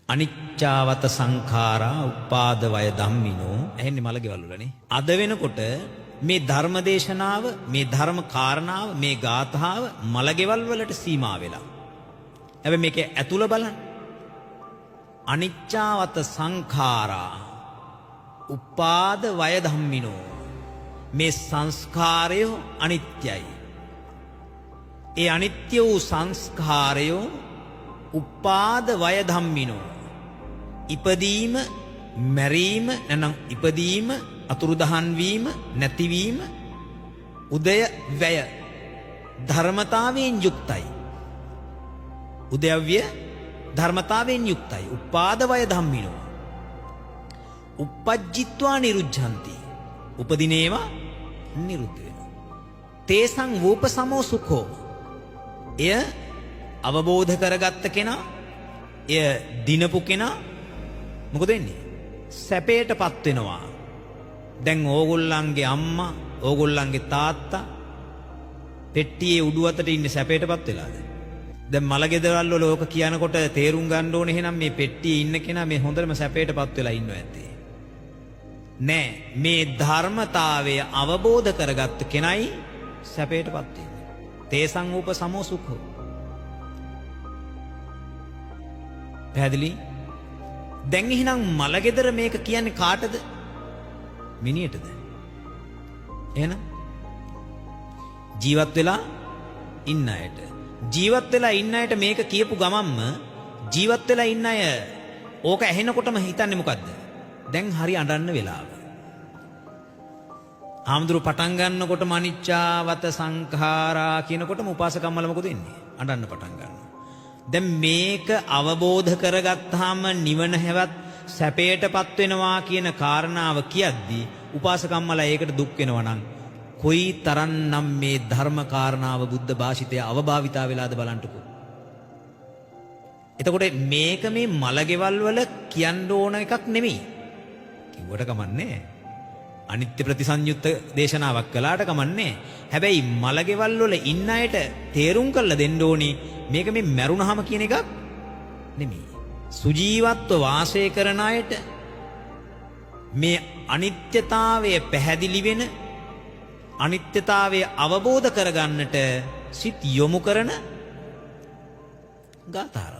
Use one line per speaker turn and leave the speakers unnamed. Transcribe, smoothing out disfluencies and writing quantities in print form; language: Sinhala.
අනිච්චාවත සංඛාරා උපාද වය ධම්මිනෝ ඇහෙන්නේ මලගෙවල් වලනේ. අද වෙනකොට මේ ධර්ම දේශනාව, මේ ධර්ම කාරණාව, මේ ගාථාව මලගෙවල් වලට සීමා වෙලා. හැබැයි මේකේ ඇතුළ බලන්න. අනිච්චාවත සංඛාරා උපාද වය ධම්මිනෝ. මේ සංස්කාරය අනිත්‍යයි. ඒ අනිත්‍ය වූ සංස්කාරය උපාද වය ධම්මිනෝ. ඉපදීම, මැරීම, නැනම් ඉපදීම, අතුරුදහන් වීම, නැතිවීම, උදය වැය ධර්මතාවයෙන් යුක්තයි. උදයව්‍ය ධර්මතාවයෙන් යුක්තයි. උපාද වය ධම්මිනෝ. uppajjitva niruddhanti. උපදිනේවා නිරුද්ධ වෙනවා. තේසං වූපසමෝ සුඛෝ. එය අවබෝධ කරගත්ත කෙනා, එය දිනපු කෙනා මොකද වෙන්නේ? සැපයටපත් වෙනවා. දැන් ඕගොල්ලන්ගේ අම්මා, ඕගොල්ලන්ගේ තාත්තා පෙට්ටියේ උඩු අතට ඉන්නේ සැපයටපත් වෙලාද? දැන් මලගෙදරවල් වල ඕක කියනකොට තේරුම් ගන්න ඕනේ එහෙනම් මේ පෙට්ටියේ ඉන්න කෙනා මේ හොඳටම සැපයටපත් වෙලා ඉන්නව ඇත්තේ. නෑ, මේ ධර්මතාවය අවබෝධ කරගත්ත කෙනයි සැපයටපත් වෙන්නේ. තේසං උපසමෝ සුඛෝ. පැහැදිලි? දැන් එහෙනම් මලගෙදර මේක කියන්නේ කාටද? මිනිහටද? එහෙනම් ජීවත් වෙලා ඉන්න අයට. ජීවත් වෙලා ඉන්න අයට මේක කියපු ගමන්ම ජීවත් වෙලා ඉන්න අය ඕක ඇහෙනකොටම හිතන්නේ මොකද්ද? දැන් හරි අඬන්න වෙලාව. ආම්දුරු පටන් ගන්නකොට අනිච්චාවත සංඛාරා කියනකොටම උපාසකම්මල මොකද වෙන්නේ? අඬන්න පටන් ගන්නවා. දැන් මේක අවබෝධ කරගත්තාම නිවන හැවත් සැපයටපත් වෙනවා කියන කාරණාව කියද්දී උපාසකම්මල ඒකට දුක් වෙනවා නම් කොයි තරම්නම් මේ ධර්ම කාරණාව බුද්ධ භාෂිතය අවභාවිතා වෙලාද බලන්නකෝ. එතකොට මේක මේ මලගෙවල් වල කියන්න ඕන එකක් නෙමෙයි. කිව්වට කමන්නේ. අනිත්‍ය ප්‍රතිසංයුක්ත දේශනාවක් කළාට කමන්නේ. හැබැයි මලගෙවල් වල ඉන්න අයට තේරුම් කරලා දෙන්න ඕනි මේක මේ මැරුණාම කියන එකක් නෙමෙයි. සුජීවත්ව වාසය කරන අයට මේ අනිත්‍යතාවය පැහැදිලි වෙන, අනිත්‍යතාවය අවබෝධ කරගන්නට සිත් යොමු කරන ගාථා.